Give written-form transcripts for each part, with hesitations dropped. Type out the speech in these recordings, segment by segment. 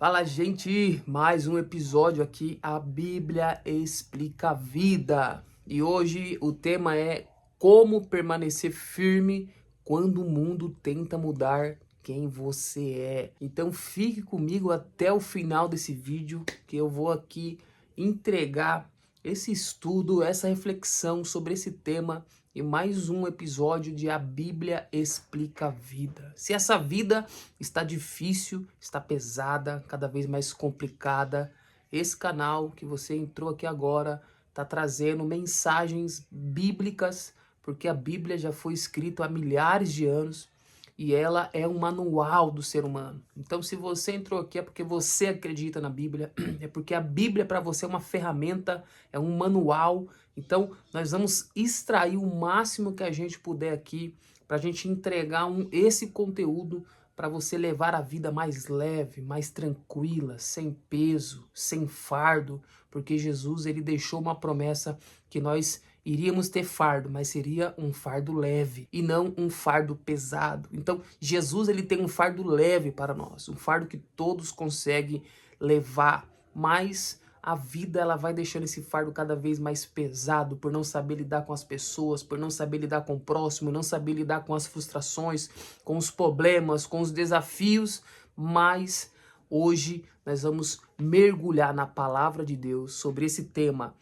Fala, gente! Mais um episódio aqui, a Bíblia explica a vida. E hoje o tema é como permanecer firme quando o mundo tenta mudar quem você é. Então fique comigo até o final desse vídeo, que eu vou aqui entregar esse estudo, essa reflexão sobre esse tema e mais um episódio de A Bíblia Explica a Vida. Se essa vida está difícil, está pesada, cada vez mais complicada, esse canal que você entrou aqui agora está trazendo mensagens bíblicas, porque a Bíblia já foi escrita há milhares de anos e ela é um manual do ser humano. Então, se você entrou aqui é porque você acredita na Bíblia, é porque a Bíblia para você é uma ferramenta, é um manual. Então, nós vamos extrair o máximo que a gente puder aqui para a gente entregar esse conteúdo para você levar a vida mais leve, mais tranquila, sem peso, sem fardo, porque Jesus ele deixou uma promessa que nós iríamos ter fardo, mas seria um fardo leve e não um fardo pesado. Então, Jesus ele tem um fardo leve para nós, um fardo que todos conseguem levar, mas a vida ela vai deixando esse fardo cada vez mais pesado por não saber lidar com as pessoas, por não saber lidar com o próximo, não saber lidar com as frustrações, com os problemas, com os desafios, mas hoje nós vamos mergulhar na palavra de Deus sobre esse tema.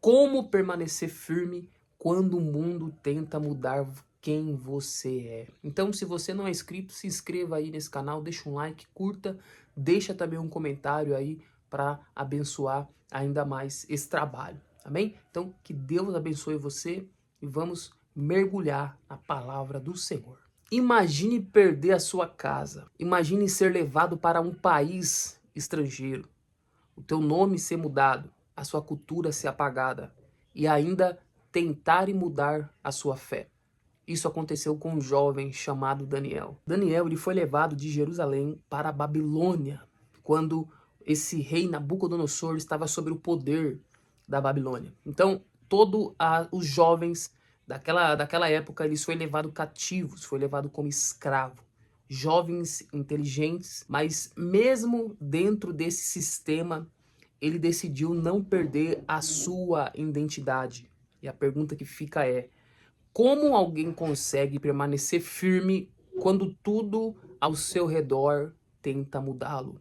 Como permanecer firme quando o mundo tenta mudar quem você é. Então, se você não é inscrito, se inscreva aí nesse canal, deixa um like, curta, deixa também um comentário aí para abençoar ainda mais esse trabalho. Amém? Então, que Deus abençoe você e vamos mergulhar na palavra do Senhor. Imagine perder a sua casa. Imagine ser levado para um país estrangeiro. O teu nome ser mudado, a sua cultura ser apagada e ainda tentarem mudar a sua fé. Isso aconteceu com um jovem chamado Daniel. Daniel ele foi levado de Jerusalém para a Babilônia, quando esse rei Nabucodonosor estava sob o poder da Babilônia. Então, todos os jovens daquela época, eles foram levados cativos, foi levado como escravo. Jovens inteligentes, mas mesmo dentro desse sistema, ele decidiu não perder a sua identidade. E a pergunta que fica é: como alguém consegue permanecer firme quando tudo ao seu redor tenta mudá-lo?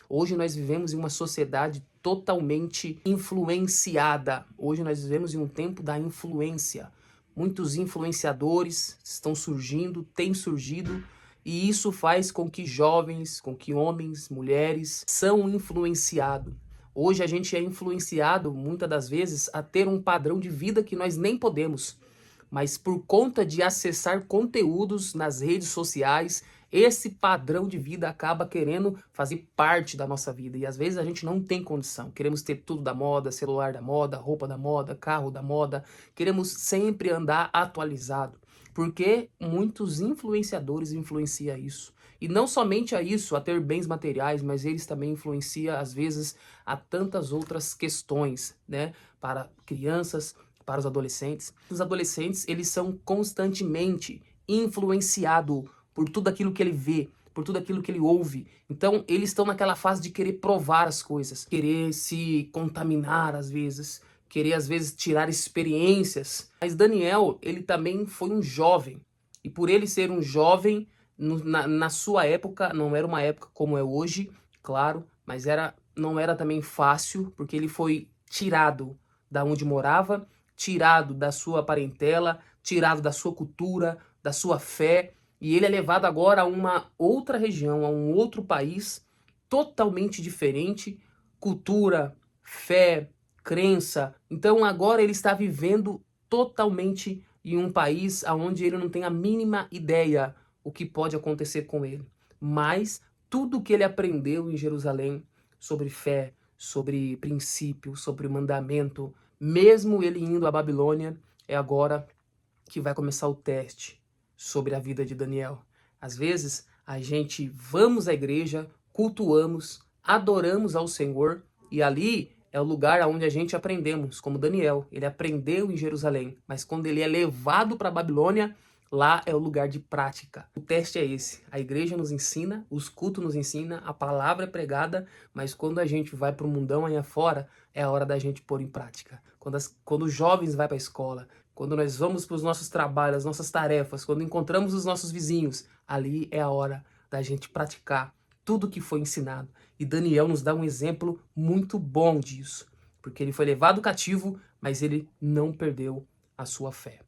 Hoje nós vivemos em uma sociedade totalmente influenciada. Hoje nós vivemos em um tempo da influência. Muitos influenciadores estão surgindo, têm surgido, e isso faz com que jovens, com que homens, mulheres são influenciados. Hoje a gente é influenciado, muitas das vezes, a ter um padrão de vida que nós nem podemos. Mas por conta de acessar conteúdos nas redes sociais, esse padrão de vida acaba querendo fazer parte da nossa vida. E às vezes a gente não tem condição. Queremos ter tudo da moda, celular da moda, roupa da moda, carro da moda. Queremos sempre andar atualizado. Porque muitos influenciadores influenciam isso. E não somente a isso, a ter bens materiais, mas eles também influenciam, às vezes, a tantas outras questões, né? Para crianças, para os adolescentes. Os adolescentes, eles são constantemente influenciados por tudo aquilo que ele vê, por tudo aquilo que ele ouve. Então, eles estão naquela fase de querer provar as coisas, querer se contaminar às vezes, querer às vezes tirar experiências. Mas Daniel, ele também foi um jovem. E por ele ser um jovem, na sua época, não era uma época como é hoje, claro, mas não era também fácil, porque ele foi tirado da onde morava, tirado da sua parentela, tirado da sua cultura, da sua fé, e ele é levado agora a uma outra região, a um outro país totalmente diferente, cultura, fé, crença. Então agora ele está vivendo totalmente em um país onde ele não tem a mínima ideia o que pode acontecer com ele. Mas tudo que ele aprendeu em Jerusalém sobre fé, sobre princípio, sobre mandamento, mesmo ele indo à Babilônia, é agora que vai começar o teste sobre a vida de Daniel. Às vezes, a gente vamos à igreja, cultuamos, adoramos ao Senhor, e ali é o lugar onde a gente aprendemos, como Daniel. Ele aprendeu em Jerusalém, mas quando ele é levado para a Babilônia, Lá é o lugar de prática. O teste é esse. A igreja nos ensina, os cultos nos ensinam, a palavra é pregada, mas quando a gente vai para o mundão aí afora, é a hora da gente pôr em prática. Quando os jovens vão para a escola, quando nós vamos para os nossos trabalhos, as nossas tarefas, quando encontramos os nossos vizinhos, ali é a hora da gente praticar tudo que foi ensinado. E Daniel nos dá um exemplo muito bom disso, porque ele foi levado cativo, mas ele não perdeu a sua fé.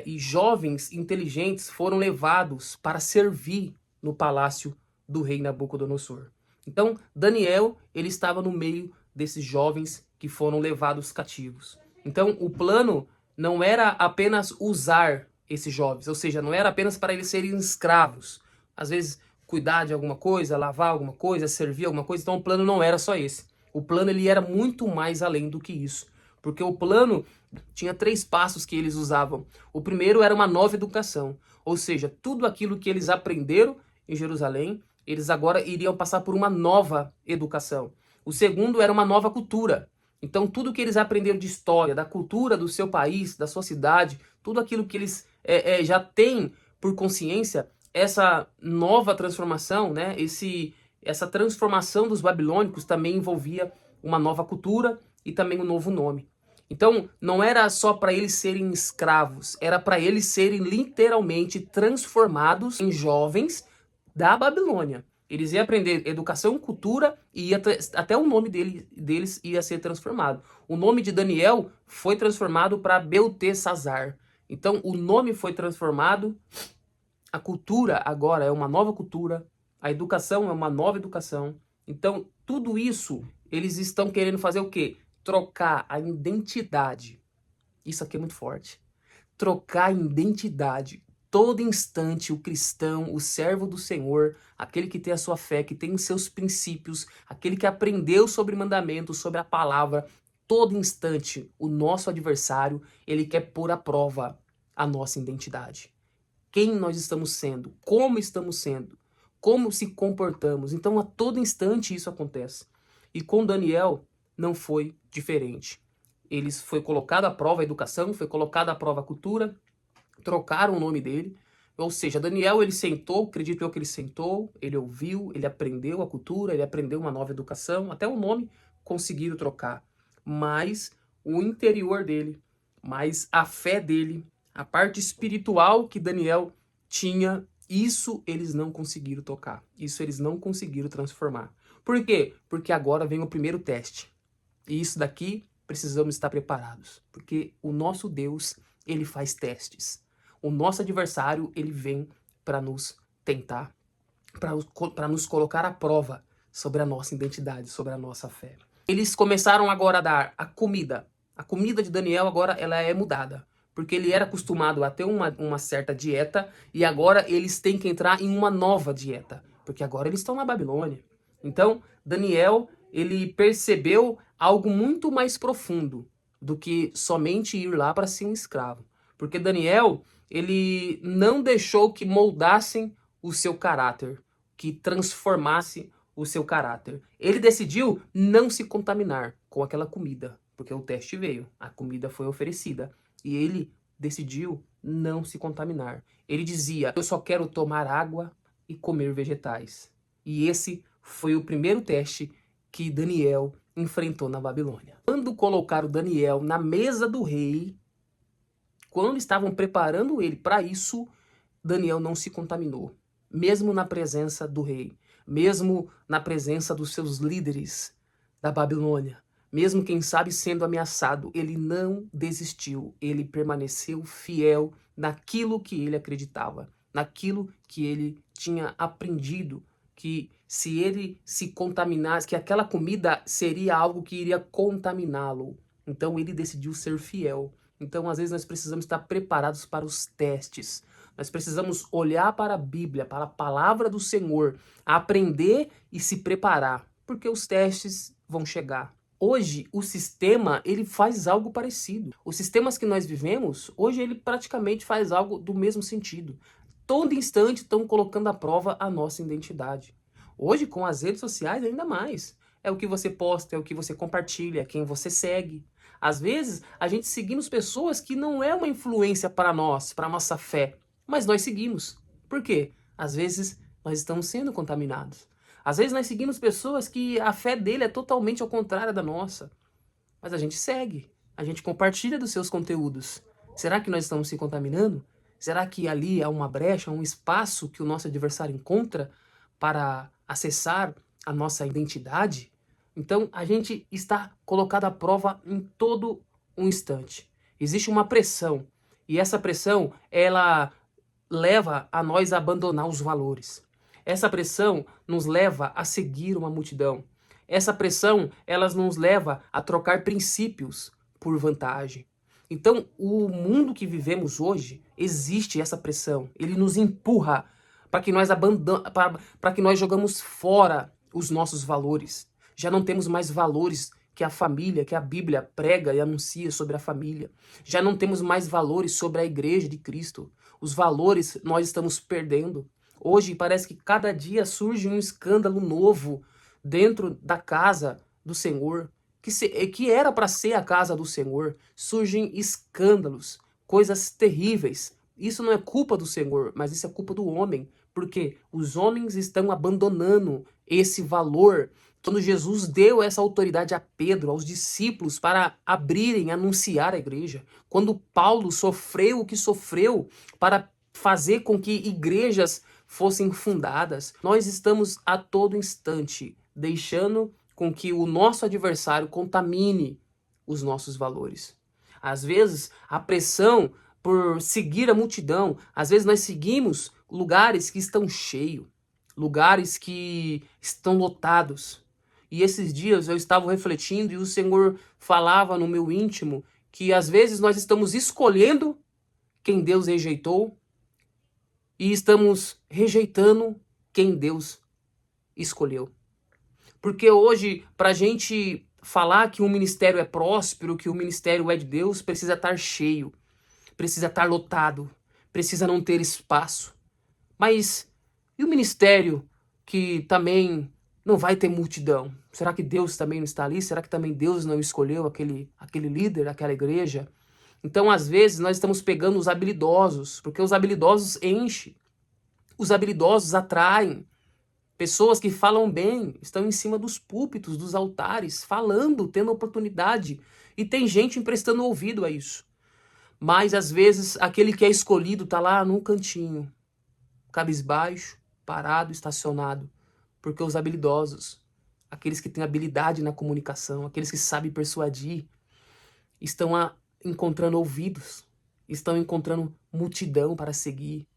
E jovens inteligentes foram levados para servir no palácio do rei Nabucodonosor. Então, Daniel, ele estava no meio desses jovens que foram levados cativos. Então, o plano não era apenas usar esses jovens, ou seja, não era apenas para eles serem escravos. Às vezes, cuidar de alguma coisa, lavar alguma coisa, servir alguma coisa. Então, o plano não era só esse. O plano ele era muito mais além do que isso. Porque o plano tinha 3 passos que eles usavam. O primeiro era uma nova educação, ou seja, tudo aquilo que eles aprenderam em Jerusalém, eles agora iriam passar por uma nova educação. O segundo era uma nova cultura. Então, tudo que eles aprenderam de história, da cultura do seu país, da sua cidade, tudo aquilo que eles já têm por consciência, essa nova transformação, né? Essa transformação dos babilônicos também envolvia uma nova cultura e também um novo nome. Então, não era só para eles serem escravos, era para eles serem literalmente transformados em jovens da Babilônia. Eles iam aprender educação e cultura e até o nome deles ia ser transformado. O nome de Daniel foi transformado para Beltesazar. Então, o nome foi transformado, a cultura agora é uma nova cultura, a educação é uma nova educação. Então, tudo isso, eles estão querendo fazer o quê? Trocar a identidade. Isso aqui é muito forte. Trocar a identidade. Todo instante, o cristão, o servo do Senhor, aquele que tem a sua fé, que tem os seus princípios, aquele que aprendeu sobre mandamentos, sobre a palavra, todo instante, o nosso adversário, ele quer pôr à prova a nossa identidade. Quem nós estamos sendo, como se comportamos. Então, a todo instante isso acontece. E com Daniel não foi diferente. Eles foi colocado à prova a educação, foi colocada à prova a cultura, trocaram o nome dele. Ou seja, Daniel, ele sentou, acredito eu que ele sentou, ele ouviu, ele aprendeu a cultura, ele aprendeu uma nova educação, até o nome conseguiram trocar. Mas o interior dele, mas a fé dele, a parte espiritual que Daniel tinha, isso eles não conseguiram tocar. Isso eles não conseguiram transformar. Por quê? Porque agora vem o primeiro teste. E isso daqui precisamos estar preparados. Porque o nosso Deus, ele faz testes. O nosso adversário, ele vem para nos tentar, para nos colocar à prova sobre a nossa identidade, sobre a nossa fé. Eles começaram agora a dar a comida. A comida de Daniel agora ela é mudada. Porque ele era acostumado a ter uma certa dieta e agora eles têm que entrar em uma nova dieta. Porque agora eles estão na Babilônia. Então, Daniel, ele percebeu algo muito mais profundo do que somente ir lá para ser um escravo. Porque Daniel, ele não deixou que moldassem o seu caráter, que transformasse o seu caráter. Ele decidiu não se contaminar com aquela comida, porque o teste veio, a comida foi oferecida. E ele decidiu não se contaminar. Ele dizia, eu só quero tomar água e comer vegetais. E esse foi o primeiro teste que Daniel enfrentou na Babilônia. Quando colocaram Daniel na mesa do rei, quando estavam preparando ele para isso, Daniel não se contaminou. Mesmo na presença do rei, mesmo na presença dos seus líderes da Babilônia, mesmo quem sabe sendo ameaçado, ele não desistiu, ele permaneceu fiel naquilo que ele acreditava, naquilo que ele tinha aprendido, que se ele se contaminasse, que aquela comida seria algo que iria contaminá-lo. Então ele decidiu ser fiel. Então às vezes nós precisamos estar preparados para os testes. Nós precisamos olhar para a Bíblia, para a palavra do Senhor, aprender e se preparar, porque os testes vão chegar. Hoje, o sistema, ele faz algo parecido. Os sistemas que nós vivemos, hoje ele praticamente faz algo do mesmo sentido. Todo instante estão colocando à prova a nossa identidade. Hoje, com as redes sociais, ainda mais. É o que você posta, é o que você compartilha, é quem você segue. Às vezes, a gente seguimos pessoas que não é uma influência para nós, para a nossa fé. Mas nós seguimos. Por quê? Às vezes nós estamos sendo contaminados. Às vezes nós seguimos pessoas que a fé dele é totalmente ao contrário da nossa. Mas a gente segue, a gente compartilha dos seus conteúdos. Será que nós estamos se contaminando? Será que ali há uma brecha, um espaço que o nosso adversário encontra para acessar a nossa identidade? Então a gente está colocado à prova em todo um instante. Existe uma pressão, e essa pressão, ela leva a nós a abandonar os valores. Essa pressão nos leva a seguir uma multidão. Essa pressão, ela nos leva a trocar princípios por vantagem. Então, o mundo que vivemos hoje, existe essa pressão. Ele nos empurra para que nós para que nós jogamos fora os nossos valores. Já não temos mais valores que a família, que a Bíblia prega e anuncia sobre a família. Já não temos mais valores sobre a igreja de Cristo. Os valores nós estamos perdendo. Hoje parece que cada dia surge um escândalo novo dentro da casa do Senhor, que era para ser a casa do Senhor. Surgem escândalos, coisas terríveis. Isso não é culpa do Senhor, mas isso é culpa do homem, porque os homens estão abandonando esse valor. Quando Jesus deu essa autoridade a Pedro, aos discípulos, para abrirem, anunciar a igreja, quando Paulo sofreu o que sofreu para fazer com que igrejas fossem fundadas, nós estamos a todo instante deixando com que o nosso adversário contamine os nossos valores. Às vezes, a pressão por seguir a multidão, às vezes nós seguimos lugares que estão cheios, lugares que estão lotados. E esses dias eu estava refletindo e o Senhor falava no meu íntimo que às vezes nós estamos escolhendo quem Deus rejeitou e estamos rejeitando quem Deus escolheu. Porque hoje, para a gente falar que o ministério é próspero, que o ministério é de Deus, precisa estar cheio, precisa estar lotado, precisa não ter espaço. Mas e o ministério que também não vai ter multidão? Será que Deus também não está ali? Será que também Deus não escolheu aquele líder, aquela igreja? Então, às vezes, nós estamos pegando os habilidosos, porque os habilidosos enchem, os habilidosos atraem. Pessoas que falam bem, estão em cima dos púlpitos, dos altares, falando, tendo oportunidade. E tem gente emprestando ouvido a isso. Mas, às vezes, aquele que é escolhido está lá num cantinho, cabisbaixo, parado, estacionado. Porque os habilidosos, aqueles que têm habilidade na comunicação, aqueles que sabem persuadir, estão encontrando ouvidos, estão encontrando multidão para seguir.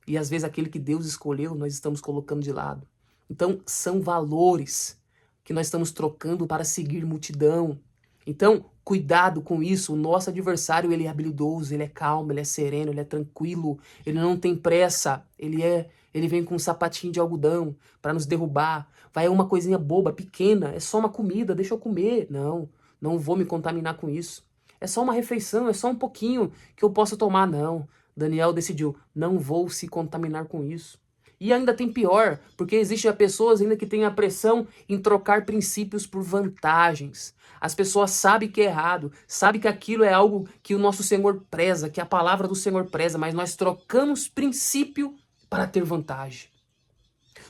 E às vezes aquele que Deus escolheu, nós estamos colocando de lado. Então são valores que nós estamos trocando para seguir multidão. Então, cuidado com isso. O nosso adversário, ele é habilidoso, ele é calmo, ele é sereno, ele é tranquilo, ele não tem pressa, ele vem com um sapatinho de algodão para nos derrubar. Vai uma coisinha boba, pequena, é só uma comida, deixa eu comer. Não vou me contaminar com isso. É só uma refeição, é só um pouquinho que eu posso tomar. Não, Daniel decidiu, não vou se contaminar com isso. E ainda tem pior, porque existem pessoas ainda que têm a pressão em trocar princípios por vantagens. As pessoas sabem que é errado, sabem que aquilo é algo que o nosso Senhor preza, que a palavra do Senhor preza, mas nós trocamos princípio para ter vantagem.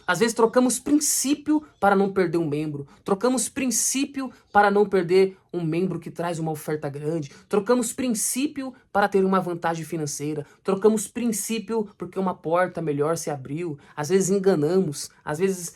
Às vezes trocamos princípio para não perder um membro. Trocamos princípio para não perder um membro que traz uma oferta grande. Trocamos princípio para ter uma vantagem financeira. Trocamos princípio porque uma porta melhor se abriu. Às vezes enganamos. Às vezes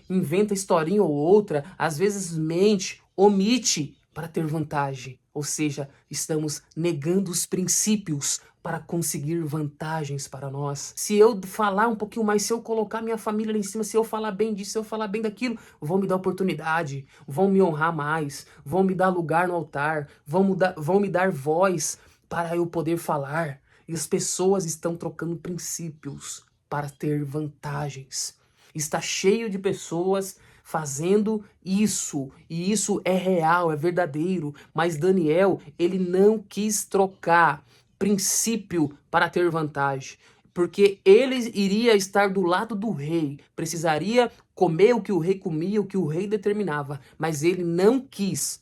inventa historinha ou outra. Às vezes mente, omite para ter vantagem. Ou seja, estamos negando os princípios para conseguir vantagens para nós. Se eu falar um pouquinho mais, se eu colocar minha família lá em cima, se eu falar bem disso, se eu falar bem daquilo, vão me dar oportunidade, vão me honrar mais, vão me dar lugar no altar, vão me dar voz para eu poder falar. E as pessoas estão trocando princípios para ter vantagens. Está cheio de pessoas fazendo isso, e isso é real, é verdadeiro, mas Daniel, ele não quis trocar princípio para ter vantagem, porque ele iria estar do lado do rei, precisaria comer o que o rei comia, o que o rei determinava, mas ele não quis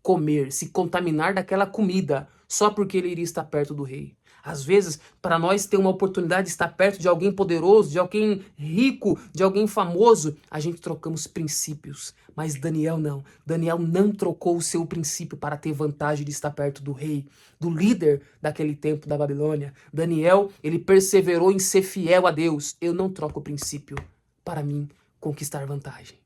comer, se contaminar daquela comida, só porque ele iria estar perto do rei. Às vezes, para nós ter uma oportunidade de estar perto de alguém poderoso, de alguém rico, de alguém famoso, a gente trocamos princípios. Mas Daniel não. Daniel não trocou o seu princípio para ter vantagem de estar perto do rei, do líder daquele tempo da Babilônia. Daniel, ele perseverou em ser fiel a Deus. Eu não troco o princípio para mim conquistar vantagem.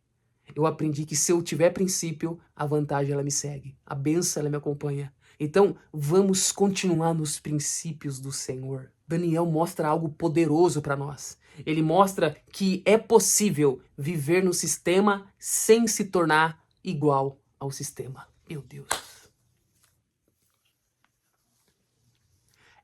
Eu aprendi que se eu tiver princípio, a vantagem ela me segue, a bênção ela me acompanha. Então, vamos continuar nos princípios do Senhor. Daniel mostra algo poderoso para nós. Ele mostra que é possível viver no sistema sem se tornar igual ao sistema. Meu Deus.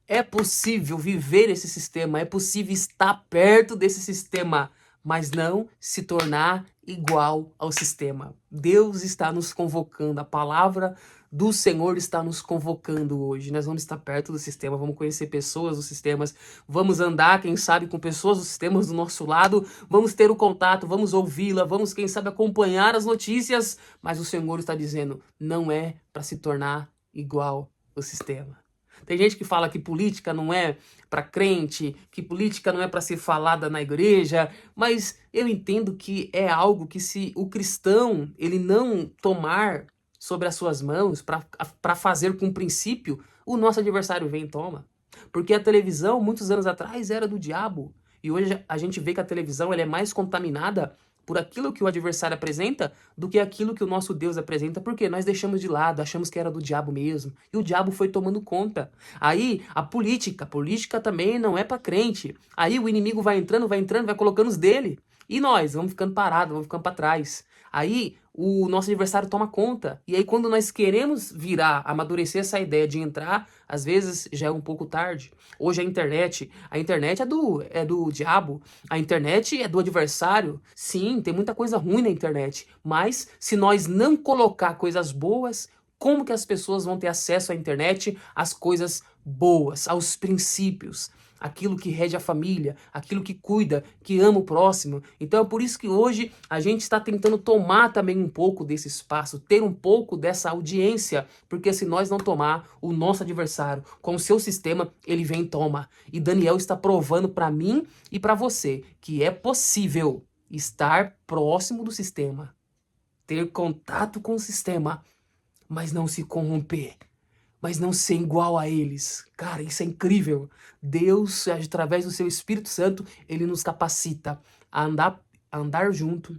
É possível viver esse sistema, é possível estar perto desse sistema, mas não se tornar igual ao sistema. Deus está nos convocando, a palavra do Senhor está nos convocando hoje. Nós vamos estar perto do sistema, vamos conhecer pessoas dos sistemas, vamos andar, quem sabe, com pessoas dos sistemas do nosso lado, vamos ter o contato, vamos ouvi-la, vamos, quem sabe, acompanhar as notícias, mas o Senhor está dizendo, não é para se tornar igual ao sistema. Tem gente que fala que política não é para crente, que política não é para ser falada na igreja, mas eu entendo que é algo que se o cristão ele não tomar sobre as suas mãos para fazer com princípio, o nosso adversário vem e toma. Porque a televisão, muitos anos atrás, era do diabo. E hoje a gente vê que a televisão ela é mais contaminada por aquilo que o adversário apresenta do que aquilo que o nosso Deus apresenta, porque nós deixamos de lado, achamos que era do diabo mesmo, e o diabo foi tomando conta. Aí a política também não é para crente. Aí o inimigo vai entrando, vai colocando os dele, e nós vamos ficando parados, vamos ficando para trás. Aí o nosso adversário toma conta. E aí quando nós queremos virar, amadurecer essa ideia de entrar, às vezes já é um pouco tarde. Hoje a internet é do diabo, a internet é do adversário. Sim, tem muita coisa ruim na internet, mas se nós não colocar coisas boas, como que as pessoas vão ter acesso à internet, às coisas boas, aos princípios? Aquilo que rege a família, aquilo que cuida, que ama o próximo. Então é por isso que hoje a gente está tentando tomar também um pouco desse espaço, ter um pouco dessa audiência, porque se nós não tomar, o nosso adversário, com o seu sistema, ele vem e toma. E Daniel está provando para mim e para você que é possível estar próximo do sistema, ter contato com o sistema, mas não se corromper, mas não ser igual a eles. Cara, isso é incrível. Deus, através do seu Espírito Santo, ele nos capacita a andar junto,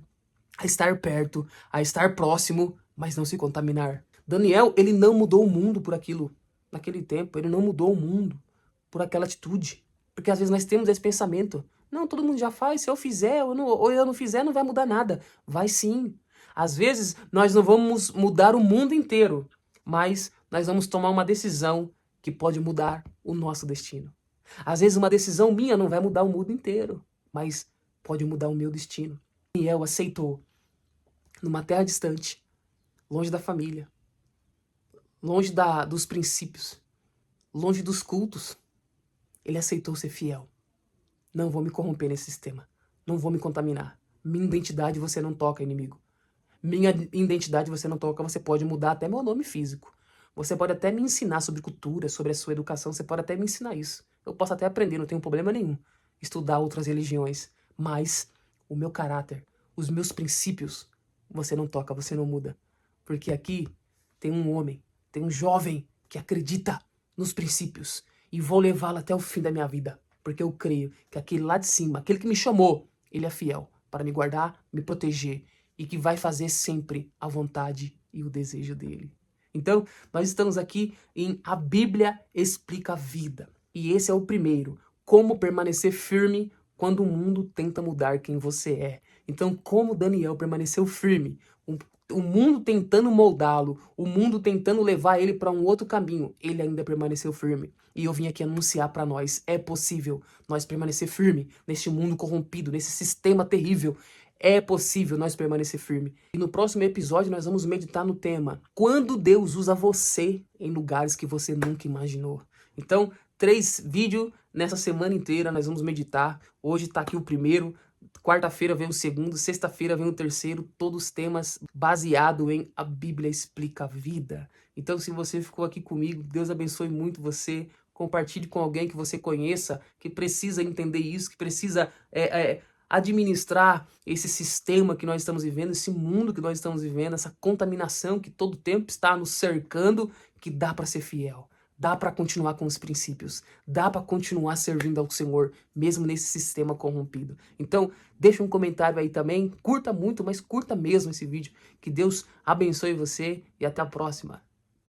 a estar perto, a estar próximo, mas não se contaminar. Daniel, ele não mudou o mundo por aquilo. Naquele tempo, ele não mudou o mundo por aquela atitude. Porque às vezes nós temos esse pensamento. Não, todo mundo já faz, se eu fizer ou eu não fizer, não vai mudar nada. Vai sim. Às vezes nós não vamos mudar o mundo inteiro, mas nós vamos tomar uma decisão que pode mudar o nosso destino. Às vezes uma decisão minha não vai mudar o mundo inteiro, mas pode mudar o meu destino. Daniel aceitou, numa terra distante, longe da família, longe dos princípios, longe dos cultos, ele aceitou ser fiel. Não vou me corromper nesse sistema, não vou me contaminar. Minha identidade você não toca, inimigo. Minha identidade você não toca, você pode mudar até meu nome físico. Você pode até me ensinar sobre cultura, sobre a sua educação, você pode até me ensinar isso. Eu posso até aprender, não tenho problema nenhum. Estudar outras religiões. Mas o meu caráter, os meus princípios, você não toca, você não muda. Porque aqui tem um homem, tem um jovem que acredita nos princípios. E vou levá-lo até o fim da minha vida. Porque eu creio que aquele lá de cima, aquele que me chamou, ele é fiel para me guardar, me proteger. E que vai fazer sempre a vontade e o desejo dele. Então, nós estamos aqui em A Bíblia Explica a Vida. E esse é o primeiro. Como permanecer firme quando o mundo tenta mudar quem você é. Então, como Daniel permaneceu firme, o mundo tentando moldá-lo, o mundo tentando levar ele para um outro caminho, ele ainda permaneceu firme. E eu vim aqui anunciar para nós, é possível nós permanecer firme neste mundo corrompido, nesse sistema terrível. É possível nós permanecer firme. E no próximo episódio nós vamos meditar no tema: quando Deus usa você em lugares que você nunca imaginou. Então, 3 vídeos nessa semana inteira nós vamos meditar. Hoje está aqui o primeiro, quarta-feira vem o segundo, sexta-feira vem o terceiro, todos temas baseados em A Bíblia Explica a Vida. Então, se você ficou aqui comigo, Deus abençoe muito você. compartilhe com alguém que você conheça, que precisa entender isso, que precisa administrar esse sistema que nós estamos vivendo, esse mundo que nós estamos vivendo, essa contaminação que todo tempo está nos cercando, que dá para ser fiel. Dá para continuar com os princípios, dá para continuar servindo ao Senhor, mesmo nesse sistema corrompido. Então, deixa um comentário aí também, curta muito, mas curta mesmo esse vídeo. Que Deus abençoe você e até a próxima.